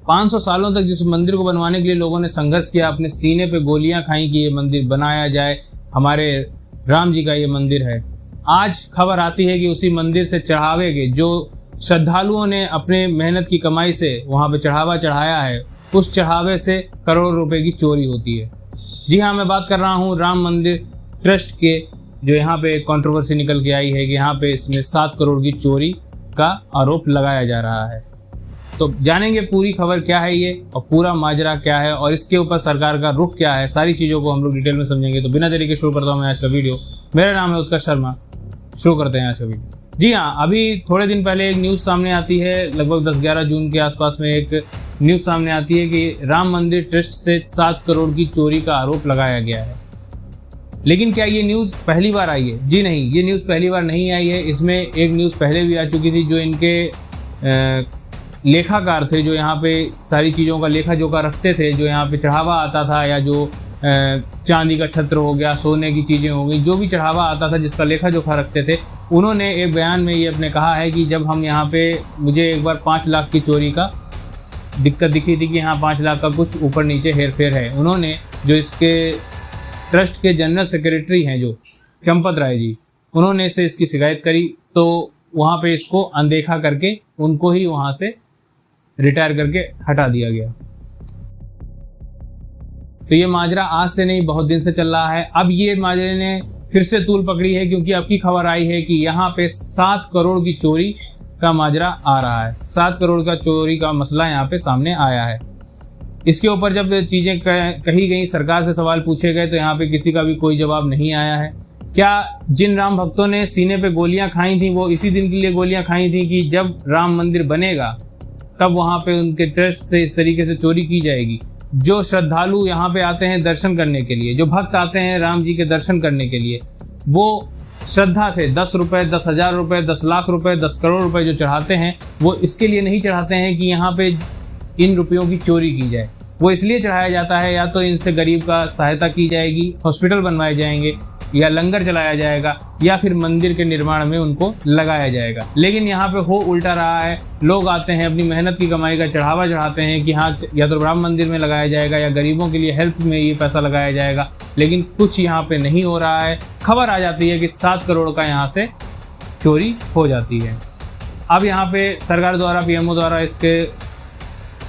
500 सालों तक जिस मंदिर को बनवाने के लिए लोगों ने संघर्ष किया, अपने सीने पे गोलियां खाई कि ये मंदिर बनाया जाए, हमारे राम जी का ये मंदिर है। आज खबर आती है कि उसी मंदिर से चढ़ावे के जो श्रद्धालुओं ने अपने मेहनत की कमाई से वहां पे चढ़ावा चढ़ाया है, उस चढ़ावे से करोड़ों रुपए की चोरी होती है। जी हाँ, मैं बात कर रहा हूँ राम मंदिर ट्रस्ट के, जो यहाँ पे कंट्रोवर्सी निकल के आई है कि यहाँ पे इसमें 7 करोड़ की चोरी का आरोप लगाया जा रहा है। तो जानेंगे पूरी खबर क्या है ये, और पूरा माजरा क्या है, और इसके ऊपर सरकार का रुख क्या है, सारी चीज़ों को हम लोग डिटेल में समझेंगे। तो बिना देरी के शुरू करता हूँ मैं आज का वीडियो। मेरा नाम है उत्कर्ष शर्मा, शुरू करते हैं आज का वीडियो। जी हाँ, अभी थोड़े दिन पहले एक न्यूज़ सामने आती है, लगभग 10-11 जून के आसपास में एक न्यूज़ सामने आती है कि राम मंदिर ट्रस्ट से 7 करोड़ की चोरी का आरोप लगाया गया है। लेकिन क्या ये न्यूज़ पहली बार आई है? जी नहीं, ये न्यूज़ पहली बार नहीं आई है। इसमें एक न्यूज़ पहले भी आ चुकी थी। जो इनके लेखाकार थे, जो यहाँ पे सारी चीज़ों का लेखा जोखा रखते थे, जो यहाँ पे चढ़ावा आता था, या जो चांदी का छत्र हो गया, सोने की चीज़ें हो गई, जो भी चढ़ावा आता था जिसका लेखा जोखा रखते थे, उन्होंने एक बयान में ये अपने कहा है कि जब हम यहाँ पे, मुझे एक बार 5 लाख की चोरी का दिक्कत दिखी थी कि यहाँ 5 लाख का कुछ ऊपर नीचे हेर फेर है। उन्होंने जो इसके ट्रस्ट के जनरल सेक्रेटरी हैं जो चंपत राय जी, उन्होंने से इसकी शिकायत करी, तो वहाँ पे इसको अनदेखा करके उनको ही वहाँ से रिटायर करके हटा दिया गया। तो ये माजरा आज से नहीं, बहुत दिन से चल रहा है। अब ये माजरे ने फिर से तूल पकड़ी है, क्योंकि अब की खबर आई है कि यहाँ पे 7 करोड़ की चोरी का माजरा आ रहा है। 7 करोड़ का चोरी का मसला यहाँ पे सामने आया है। इसके ऊपर जब चीज़ें कही गई, सरकार से सवाल पूछे गए, तो यहाँ पे किसी का भी कोई जवाब नहीं आया है। क्या जिन राम भक्तों ने सीने पे गोलियां खाई थी, वो इसी दिन के लिए गोलियां खाई थी कि जब राम मंदिर बनेगा तब वहाँ पे उनके ट्रस्ट से इस तरीके से चोरी की जाएगी? जो श्रद्धालु यहाँ पे आते हैं दर्शन करने के लिए, जो भक्त आते हैं राम जी के दर्शन करने के लिए, वो श्रद्धा से 10 रुपये, 10,000 रुपये, 10 लाख रुपये, 10 करोड़ रुपये जो चढ़ाते हैं, वो इसके लिए नहीं चढ़ाते हैं कि यहाँ पे इन रुपयों की चोरी की जाए। वो इसलिए चढ़ाया जाता है, या तो इनसे गरीब का सहायता की जाएगी, हॉस्पिटल बनवाए जाएंगे, या लंगर चलाया जाएगा, या फिर मंदिर के निर्माण में उनको लगाया जाएगा। लेकिन यहाँ पे हो उल्टा रहा है। लोग आते हैं, अपनी मेहनत की कमाई का चढ़ावा चढ़ाते हैं कि हाँ, या तो राम मंदिर में लगाया जाएगा, या गरीबों के लिए हेल्प में ये पैसा लगाया जाएगा। लेकिन कुछ यहाँ पे नहीं हो रहा है। खबर आ जाती है कि 7 करोड़ का यहाँ से चोरी हो जाती है। अब यहाँ पे सरकार द्वारा, पीएमओ द्वारा इसके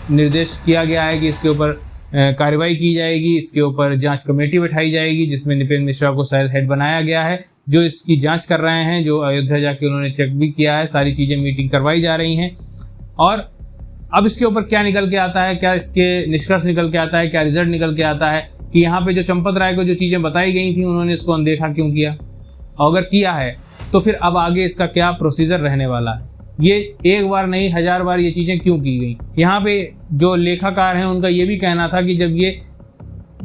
निर्देश किया गया है कि इसके ऊपर कार्रवाई की जाएगी। इसके ऊपर जांच कमेटी बैठाई जाएगी, जिसमें निपेंद्र मिश्रा को शायद हेड बनाया गया है, जो इसकी जांच कर रहे हैं, जो अयोध्या जाके उन्होंने चेक भी किया है। सारी चीज़ें मीटिंग करवाई जा रही हैं। और अब इसके ऊपर क्या निकल के आता है, क्या इसके निष्कर्ष निकल के आता है, क्या रिजल्ट निकल के आता है कि यहाँ पे जो चंपत राय को जो चीज़ें बताई गई थी, उन्होंने इसको अनदेखा क्यों किया, और अगर किया है तो फिर अब आगे इसका क्या प्रोसीजर रहने वाला है। ये एक बार नहीं, 1000 बार ये चीज़ें क्यों की गई। यहाँ पे जो लेखाकार हैं, उनका ये भी कहना था कि जब ये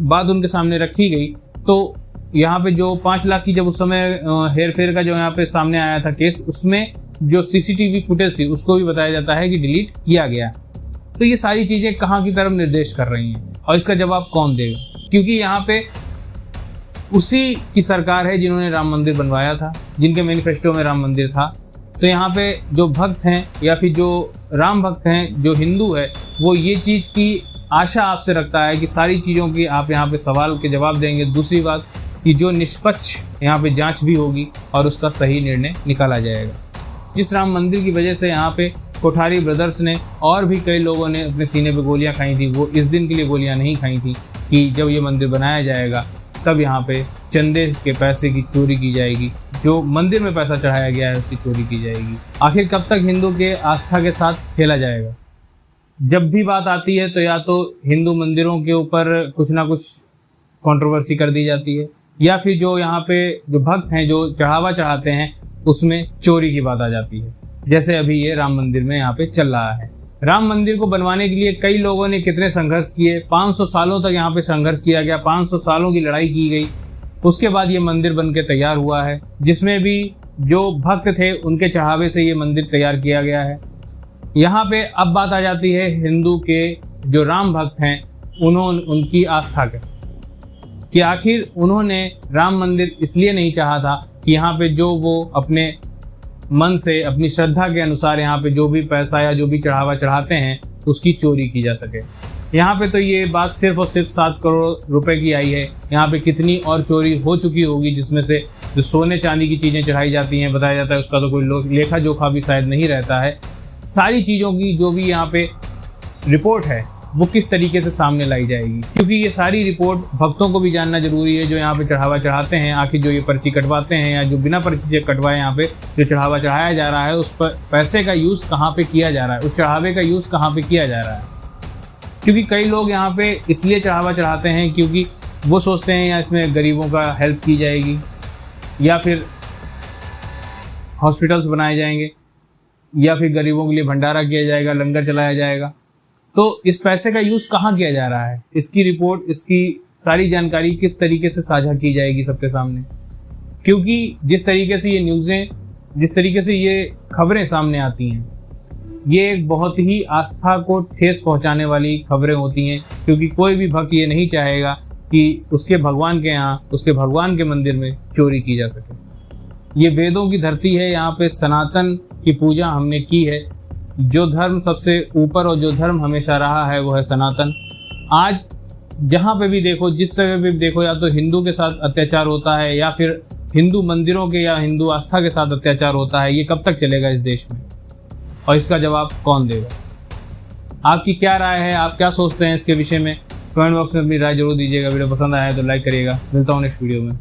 बात उनके सामने रखी गई, तो यहाँ पे जो 5 लाख की जब उस समय हेर फेर का जो यहाँ पे सामने आया था केस, उसमें जो सीसीटीवी फुटेज थी उसको भी बताया जाता है कि डिलीट किया गया। तो ये सारी चीज़ें कहाँ की तरफ निर्देश कर रही हैं, और इसका जवाब कौन देगा? क्योंकि यहाँ पे उसी की सरकार है जिन्होंने राम मंदिर बनवाया था, जिनके मैनिफेस्टो में राम मंदिर था। तो यहाँ पे जो भक्त हैं, या फिर जो राम भक्त हैं, जो हिंदू है, वो ये चीज़ की आशा आपसे रखता है कि सारी चीज़ों की आप यहाँ पे सवाल के जवाब देंगे। दूसरी बात कि जो निष्पक्ष यहाँ पे जांच भी होगी और उसका सही निर्णय निकाला जाएगा। जिस राम मंदिर की वजह से यहाँ पे कोठारी ब्रदर्स ने और भी कई लोगों ने अपने सीने पे गोलियाँ खाई थी, वो इस दिन के लिए गोलियाँ नहीं खाई थी कि जब ये मंदिर बनाया जाएगा तब यहाँ पे चंदे के पैसे की चोरी की जाएगी, जो मंदिर में पैसा चढ़ाया गया है उसकी चोरी की जाएगी। आखिर कब तक हिंदू के आस्था के साथ खेला जाएगा? जब भी बात आती है तो या तो हिंदू मंदिरों के ऊपर कुछ ना कुछ कंट्रोवर्सी कर दी जाती है, या फिर जो यहाँ पे जो भक्त हैं, जो चढ़ावा चढ़ाते हैं, उसमें चोरी की बात आ जाती है। जैसे अभी ये राम मंदिर में यहाँ पे चल रहा है। राम मंदिर को बनवाने के लिए कई लोगों ने कितने संघर्ष किए, 500 सालों तक यहाँ पे संघर्ष किया गया, 500 सालों की लड़ाई की गई। उसके बाद ये मंदिर बन के तैयार हुआ है, जिसमें भी जो भक्त थे उनके चढ़ावे से ये मंदिर तैयार किया गया है। यहाँ पे अब बात आ जाती है हिंदू के जो राम भक्त हैं, उनकी आस्था का, कि आखिर उन्होंने राम मंदिर इसलिए नहीं चाहा था कि यहाँ पे जो वो अपने मन से, अपनी श्रद्धा के अनुसार यहाँ पे जो भी पैसा या जो भी चढ़ावा चढ़ाते हैं, उसकी चोरी की जा सके। यहाँ पे तो ये बात सिर्फ और सिर्फ 7 करोड़ रुपए की आई है। यहाँ पे कितनी और चोरी हो चुकी होगी, जिसमें से जो सोने चांदी की चीज़ें चढ़ाई जाती हैं, बताया जाता है उसका तो कोई लेखा जोखा भी शायद नहीं रहता है। सारी चीज़ों की जो भी यहाँ पे रिपोर्ट है वो किस तरीके से सामने लाई जाएगी, क्योंकि ये सारी रिपोर्ट भक्तों को भी जानना जरूरी है, जो यहाँ पे चढ़ावा चढ़ाते हैं। आखिर जो ये पर्ची कटवाते हैं या जो बिना पर्ची कटवाए यहाँ पे जो चढ़ावा चढ़ाया जा रहा है, उस पर पैसे का यूज़ कहाँ पे किया जा रहा है, उस चढ़ावे का यूज़ कहाँ पे किया जा रहा है। क्योंकि कई लोग यहाँ पे इसलिए चढ़ावा चढ़ाते हैं क्योंकि वो सोचते हैं या इसमें गरीबों का हेल्प की जाएगी, या फिर हॉस्पिटल्स बनाए जाएंगे, या फिर गरीबों के लिए भंडारा किया जाएगा, लंगर चलाया जाएगा। तो इस पैसे का यूज़ कहाँ किया जा रहा है, इसकी रिपोर्ट, इसकी सारी जानकारी किस तरीके से साझा की जाएगी सबके सामने। क्योंकि जिस तरीके से ये न्यूज़ें, जिस तरीके से ये खबरें सामने आती हैं, ये एक बहुत ही आस्था को ठेस पहुंचाने वाली खबरें होती हैं। क्योंकि कोई भी भक्त ये नहीं चाहेगा कि उसके भगवान के यहाँ, उसके भगवान के मंदिर में चोरी की जा सके। ये वेदों की धरती है, यहाँ पे सनातन की पूजा हमने की है। जो धर्म सबसे ऊपर और जो धर्म हमेशा रहा है वो है सनातन। आज जहाँ पे भी देखो, जिस तरह पे भी देखो, या तो हिंदू के साथ अत्याचार होता है या फिर हिंदू मंदिरों के या हिंदू आस्था के साथ अत्याचार होता है। ये कब तक चलेगा इस देश में, और इसका जवाब कौन देगा? आपकी क्या राय है, आप क्या सोचते हैं इसके विषय में? कमेंट बॉक्स में अपनी राय जरूर दीजिएगा। वीडियो पसंद आया है तो लाइक करिएगा। मिलता हूँ नेक्स्ट वीडियो में।